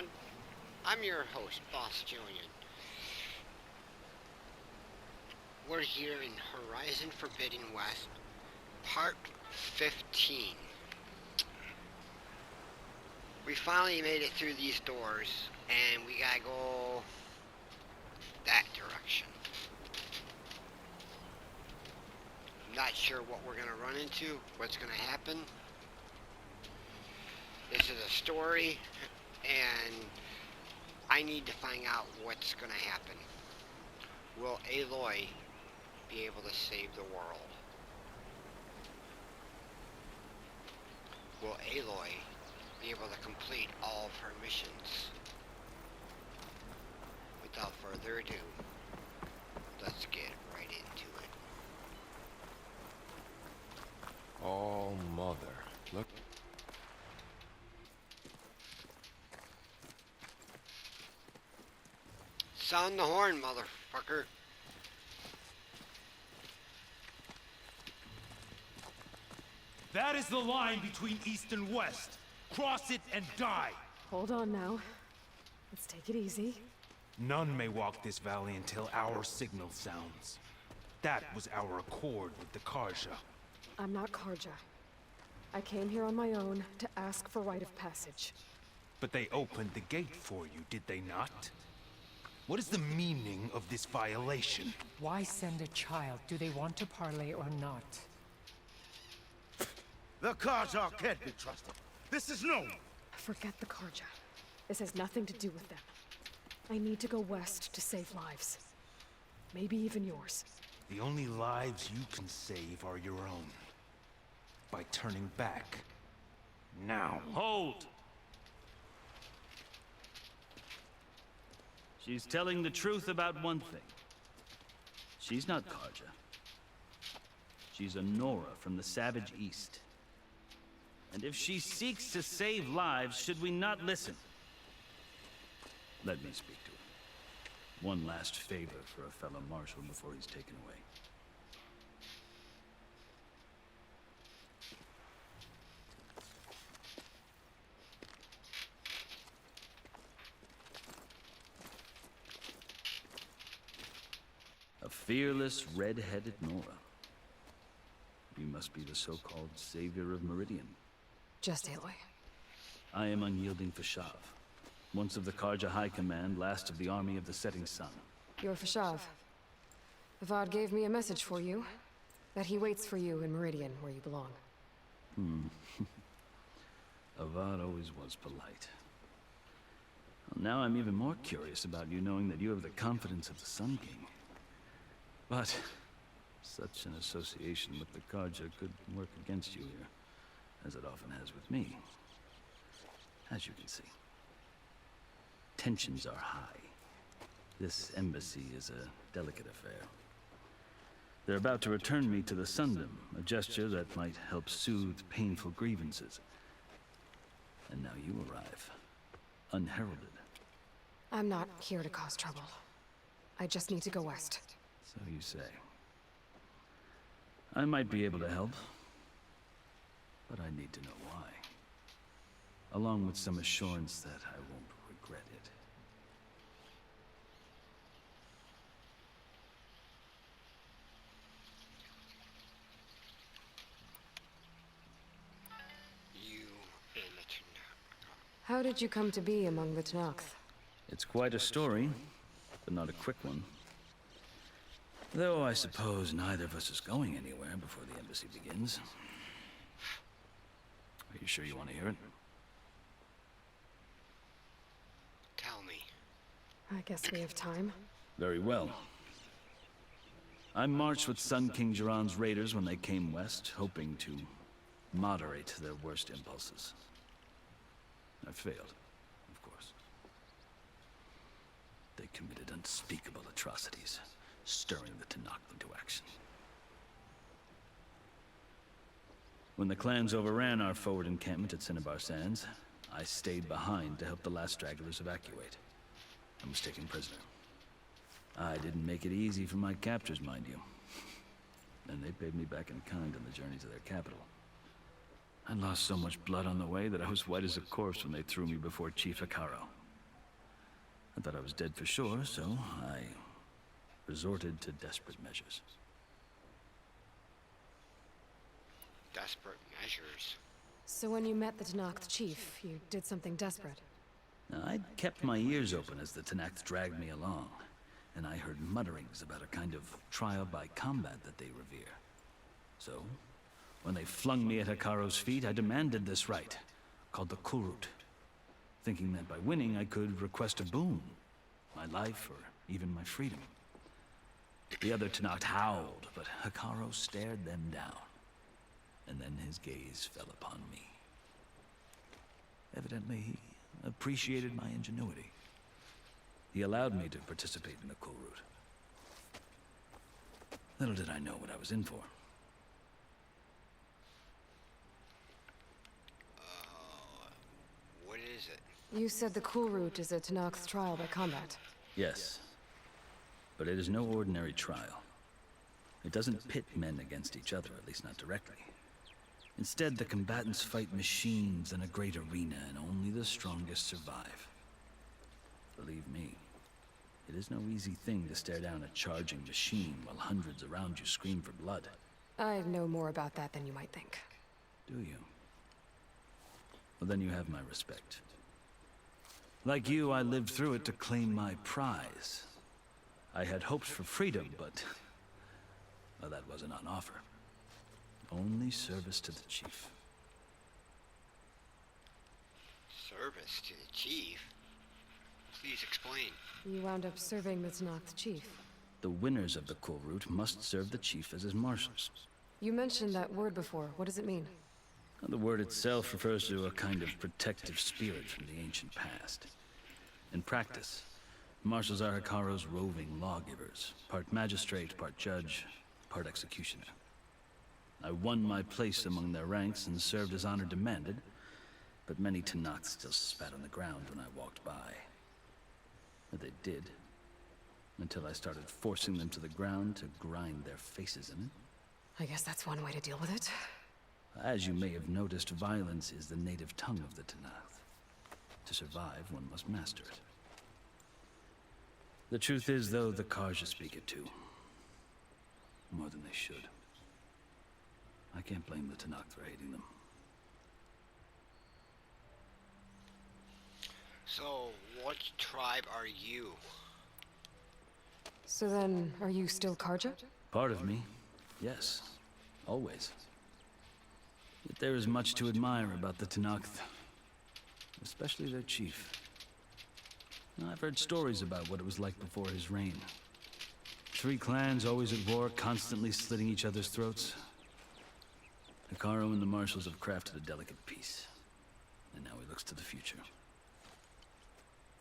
everyone. I'm your host, Boss Julian. We're here in Horizon Forbidden West, Part 15. We finally made it through these doors, and we gotta go that direction. I'm not sure what we're gonna run into, what's gonna happen. This is a story, and I need to find out what's gonna happen. Will Aloy be able to save the world? Will Aloy be able to complete all of her missions? Without further ado, let's get right into it. Oh, mother. Look. Sound the horn, motherfucker. That is the line between East and West. Cross it and die. Hold on now. Let's take it easy. None may walk this valley until our signal sounds. That was our accord with the Karja. I'm not Karja. I came here on my own to ask for rite of passage. But they opened the gate for you, did they not? What is the meaning of this violation? Why send a child? Do they want to parley or not? The Karja can't be trusted. This is known. Forget the Karja. This has nothing to do with them. I need to go west to save lives. Maybe even yours. The only lives you can save are your own. By turning back. Now. Hold! She's telling the truth about one thing. She's not Karja. She's a Nora from the Savage East. And if she seeks to save lives, should we not listen? Let me speak to her. One last favor for a fellow marshal before he's taken away. A fearless, red-headed Nora. You must be the so-called savior of Meridian. Just Aloy. I am Unyielding Fashav, once of the Karja High Command, last of the army of the Setting Sun. You're Fashav. Avad gave me a message for you. That he waits for you in Meridian, where you belong. Avad always was polite. Well, now I'm even more curious about you knowing that you have the confidence of the Sun King. But such an association with the Karja could work against you here, as it often has with me. As you can see, tensions are high. This embassy is a delicate affair. They're about to return me to the Sundom, a gesture that might help soothe painful grievances. And now you arrive, unheralded. I'm not here to cause trouble. I just need to go west. So you say. I might be able to help, but I need to know why. Along with some assurance that I won't regret it. You and the Tenakth. How did you come to be among the Tenakth? It's quite a story, but not a quick one. Though I suppose neither of us is going anywhere before the embassy begins. Are you sure you want to hear it? Tell me. I guess we have time. Very well. I marched with Sun King Jiran's raiders when they came west, hoping to moderate their worst impulses. I failed, of course. They committed unspeakable atrocities, stirring the Tenakth into action. When the clans overran our forward encampment at Cinnabar Sands, I stayed behind to help the last stragglers evacuate. I was taken prisoner. I didn't make it easy for my captors, mind you. And they paid me back in kind on the journey to their capital. I lost so much blood on the way that I was white as a corpse when they threw me before Chief Hekarro. I thought I was dead for sure, so I resorted to desperate measures. Desperate measures. So when you met the Tenakth chief, you did something desperate. Now, I'd kept my ears open as the Tenakth dragged me along, and I heard mutterings about a kind of trial by combat that they revere. So, when they flung me at Hekaro's feet, I demanded this right, called the Kulrut, thinking that by winning I could request a boon, my life or even my freedom. The other Tenakth howled, but Hekaro stared them down, and then his gaze fell upon me. Evidently, he appreciated my ingenuity. He allowed me to participate in the Kulrut. Little did I know what I was in for. What is it? You said the Kulrut is a Tenakth trial by combat. Yes, but it is no ordinary trial. It doesn't pit men against each other, at least not directly. Instead, the combatants fight machines in a great arena, and only the strongest survive. Believe me, it is no easy thing to stare down a charging machine while hundreds around you scream for blood. I know more about that than you might think. Do you? Well, then you have my respect. Like you, I lived through it to claim my prize. I had hoped for freedom, but well, that wasn't on offer. Only service to the chief. Service to the chief? Please explain. You wound up serving the Tenakth chief. The winners of the Kulrut must serve the chief as his marshals. You mentioned that word before. What does it mean? The word itself refers to a kind of protective spirit from the ancient past. In practice, marshals are Hekaro's roving lawgivers, part magistrate, part judge, part executioner. I won my place among their ranks and served as honor demanded, but many Tenakth still spat on the ground when I walked by. But they did, until I started forcing them to the ground to grind their faces in it. I guess that's one way to deal with it. As you may have noticed, violence is the native tongue of the Tenakth. To survive, one must master it. The truth is, though, the Carja speak it too. More than they should. I can't blame the Tenakth for hating them. So, what tribe are you? So then, are you still Carja? Part of me, yes. Always. Yet there is much to admire about the Tenakth. Especially their chief. I've heard stories about what it was like before his reign. 3 clans always at war, constantly slitting each other's throats. Hekaro and the marshals have crafted a delicate peace. And now he looks to the future.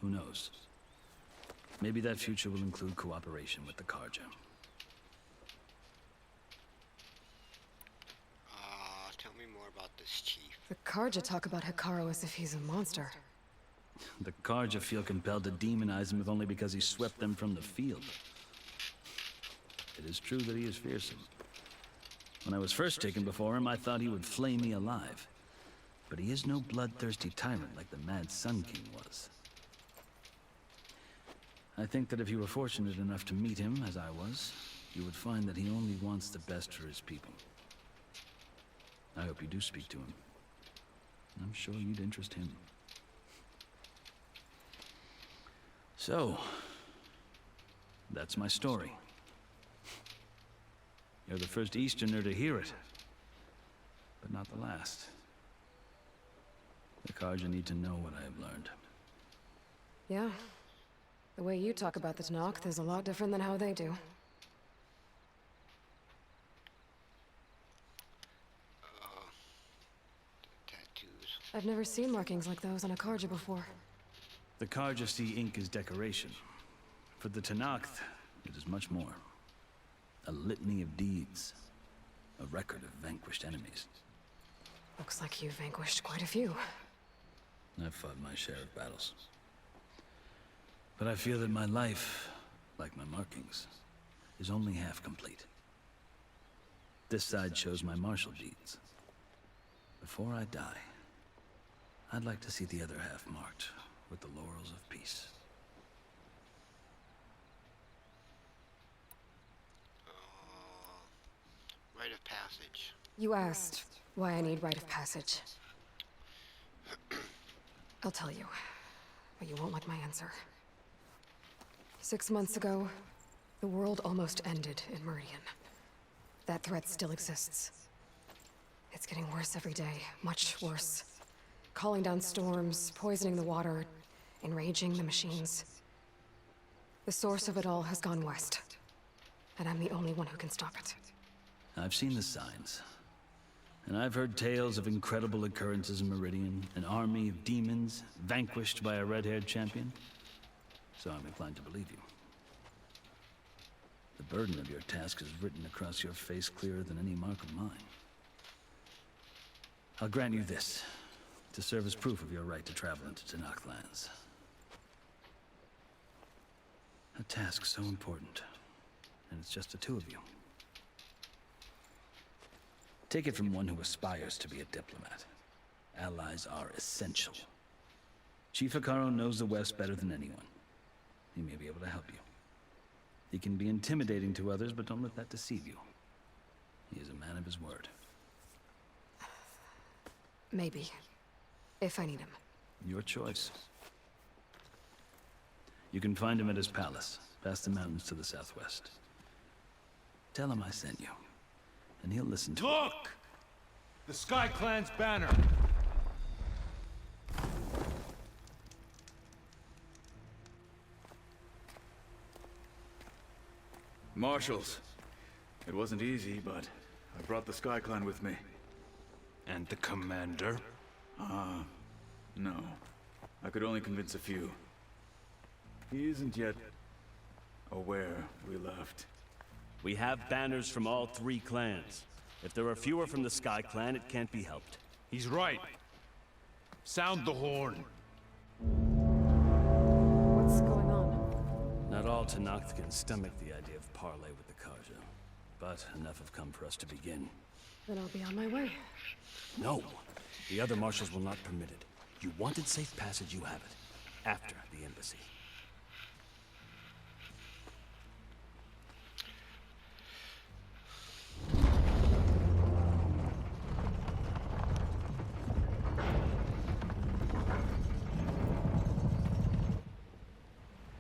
Who knows? Maybe that future will include cooperation with the Carja. Tell me more about this chief. The Carja talk about Hekaro as if he's a monster. The Carja feel compelled to demonize him if only because he swept them from the field. It is true that he is fearsome. When I was first taken before him, I thought he would flay me alive. But he is no bloodthirsty tyrant like the Mad Sun King was. I think that if you were fortunate enough to meet him, as I was, you would find that he only wants the best for his people. I hope you do speak to him. I'm sure you'd interest him. So, that's my story. You're the first Easterner to hear it, but not the last. The Carja need to know what I have learned. Yeah. The way you talk about the Tenakth is a lot different than how they do. Tattoos. I've never seen markings like those on a Carja before. The Carja see ink as decoration. For the Tenakth, it is much more. A litany of deeds. A record of vanquished enemies. Looks like you've vanquished quite a few. I've fought my share of battles. But I feel that my life, like my markings, is only half complete. This side shows my martial deeds. Before I die, I'd like to see the other half marked with the laurels of peace. rite of passage? You asked why I need rite of passage. I'll tell you, but you won't like my answer. 6 months ago, the world almost ended in Meridian. That threat still exists. It's getting worse every day, much worse. Calling down storms, poisoning the water, enraging the machines. The source of it all has gone west, and I'm the only one who can stop it. I've seen the signs. And I've heard tales of incredible occurrences in Meridian, an army of demons vanquished by a red-haired champion. So I'm inclined to believe you. The burden of your task is written across your face clearer than any mark of mine. I'll grant you this, to serve as proof of your right to travel into Tenakth lands. A task so important, and it's just the two of you. Take it from one who aspires to be a diplomat. Allies are essential. Chief Hekarro knows the West better than anyone. He may be able to help you. He can be intimidating to others, but don't let that deceive you. He is a man of his word. Maybe. If I need him. Your choice. You can find him at his palace, past the mountains to the southwest. Tell him I sent you, and he'll listen to Look! The Sky Clan's banner. Marshals. It wasn't easy, but I brought the Sky Clan with me. And the commander? No. I could only convince a few. He isn't yet aware we left. We have banners from all 3 clans. If there are fewer from the Sky Clan, it can't be helped. He's right. Sound the horn. What's going on? Not all Tenakth can stomach the idea of parley with the Karja, but enough have come for us to begin. Then I'll be on my way. No! The other marshals will not permit it. You wanted safe passage, you have it. After the embassy.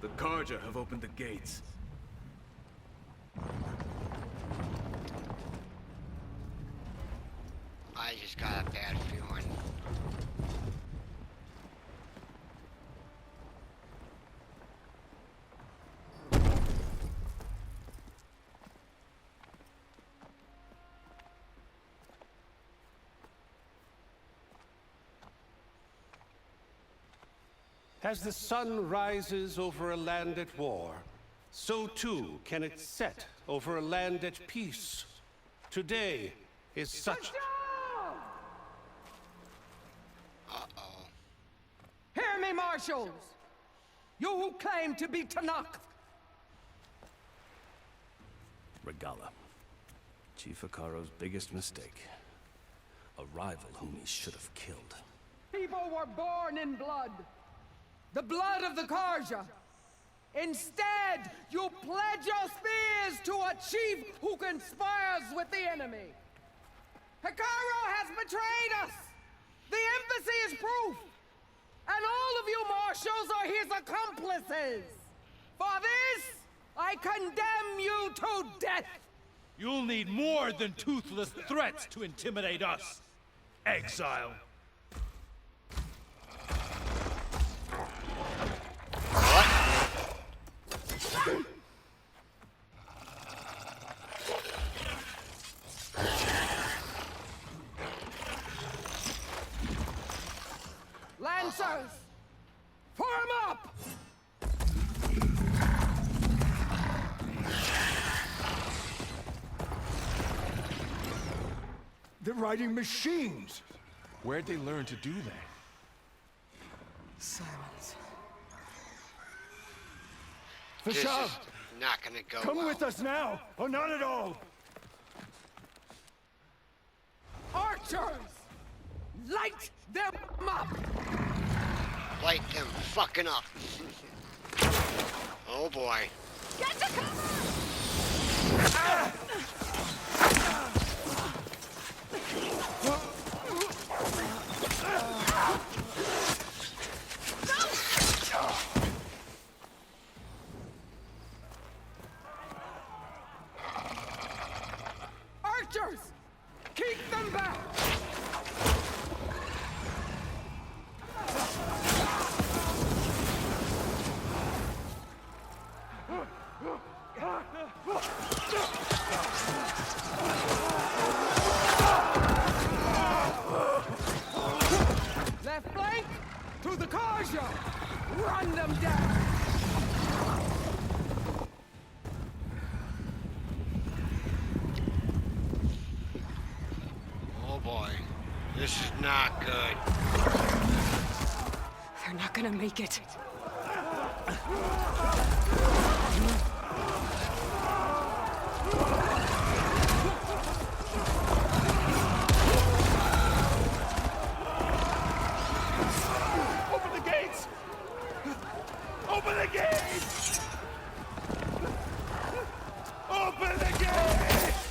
The Karja have opened the gates. I just got a bad feeling. As the sun rises over a land at war, so too can it set over a land at peace. Today is such... Uh-oh. Hear me, marshals! You who claim to be Tenakth! Regalla. Chief Hekarro's biggest mistake. A rival whom he should have killed. People were born in blood. The blood of the Karja. Instead, you pledge your spears to a chief who conspires with the enemy. Hekarro has betrayed us! The embassy is proof! And all of you marshals are his accomplices! For this, I condemn you to death! You'll need more than toothless threats to intimidate us. Exile. Lancers! Form up! They're riding machines. Where'd they learn to do that? Silence. This is Vashav, not gonna go come well. with us now, or not at all. Archers! Light them up! Light them fucking up. Oh boy. Get to cover! Karja! Run them down! Oh boy, this is not good. They're not gonna make it. Open the gates! Open the gates! Open the gates!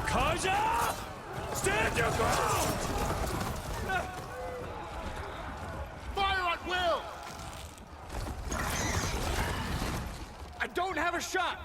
Kaja! Stand your ground! Fire at will! I don't have a shot!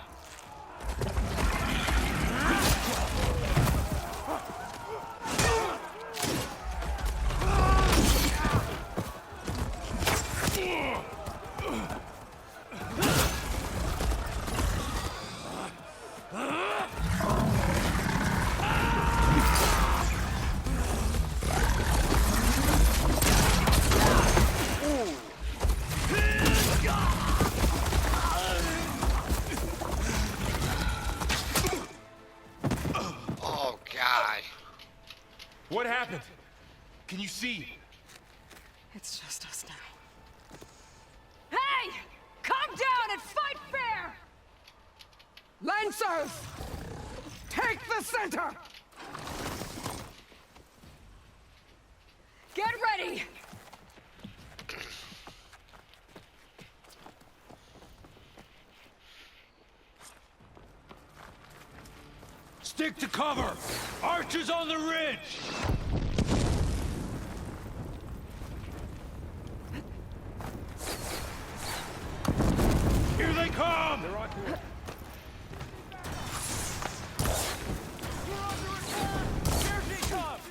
Oh God. What happened? Can you see? It's just us now. Hey! Come down and fight fair! Lancers! Take the center! Get ready! Stick to cover! Archers on the ridge! Here they come! They're on to it. Here she comes!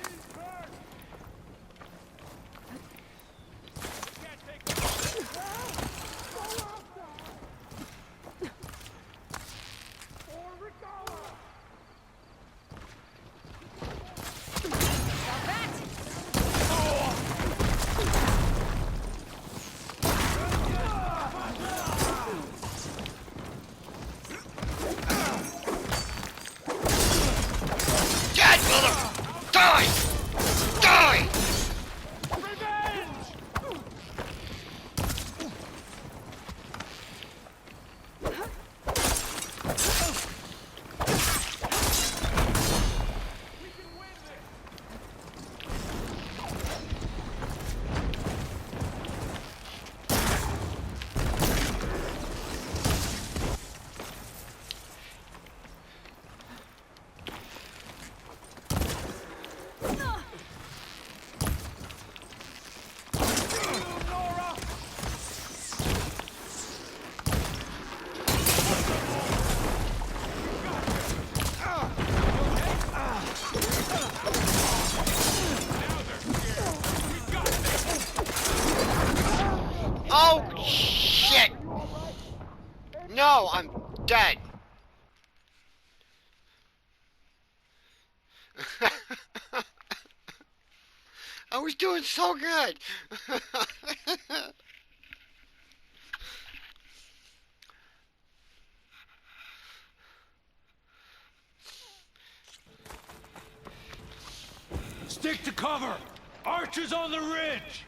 Dead, mother! Die! Die! Oh, shit! No, I'm dead. I was doing so good. Stick to cover! Archers on the ridge!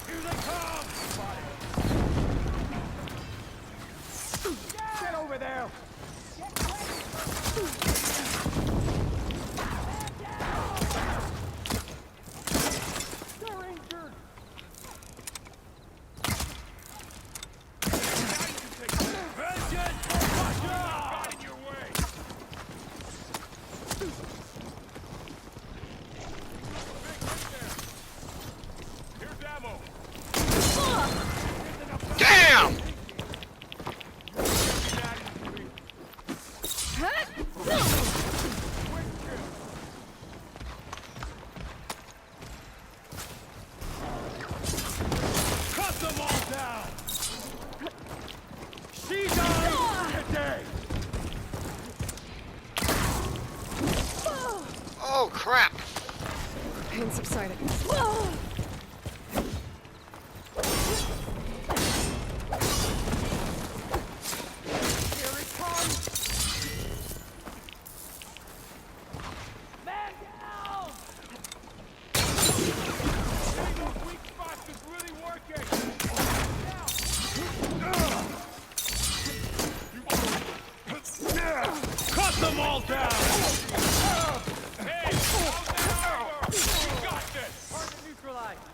Here they come! Get over there! They're injured! Vengeance for Russia! Got in your way! Here's ammo! Damn! Huh? Oh, crap! Pain subsided. Here it comes! Man down! Hitting those weak spots is really working! Cut them all down! Hey! How's that over? You got this! Target neutralized.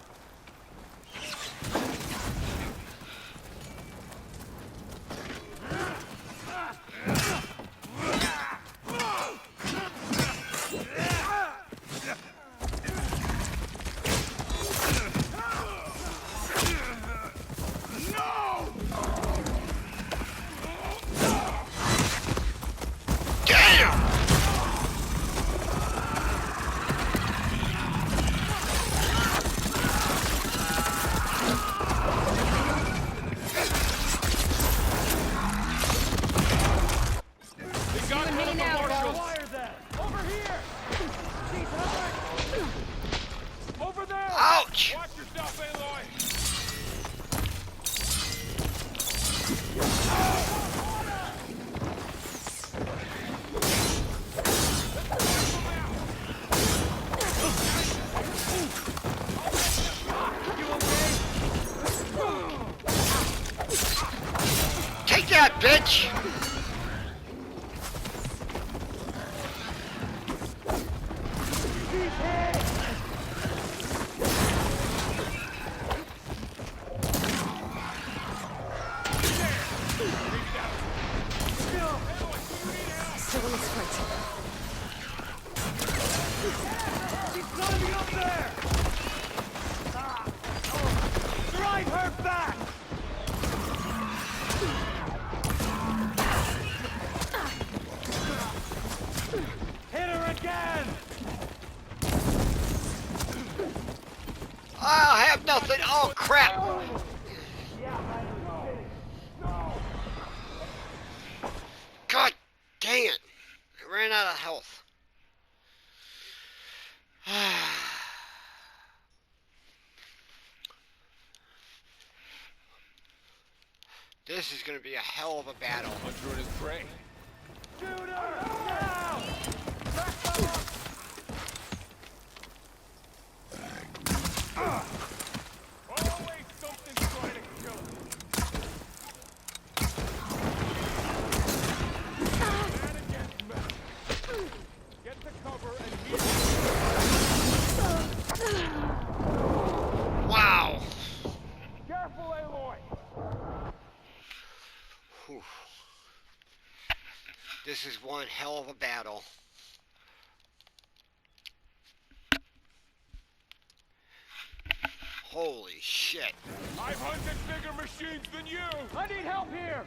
They got one of the marshals! Fire that! Over here! She's hurt! Over there! Ouch! Watch yourself, Aloy! Take that, bitch! Still in its fight. He's gonna be up there! Drive her back! Hit her again! I have nothing. Oh, crap! God dang it! I ran out of health. This is gonna be a hell of a battle. Hunter and his prey. Shoot her! Now! Back them up! Always something trying to kill him. Man against man. Get to cover and heal. Wow! Careful, Aloy! Whew. This is one hell of a battle. Holy shit. I've hunted bigger machines than you! I need help here!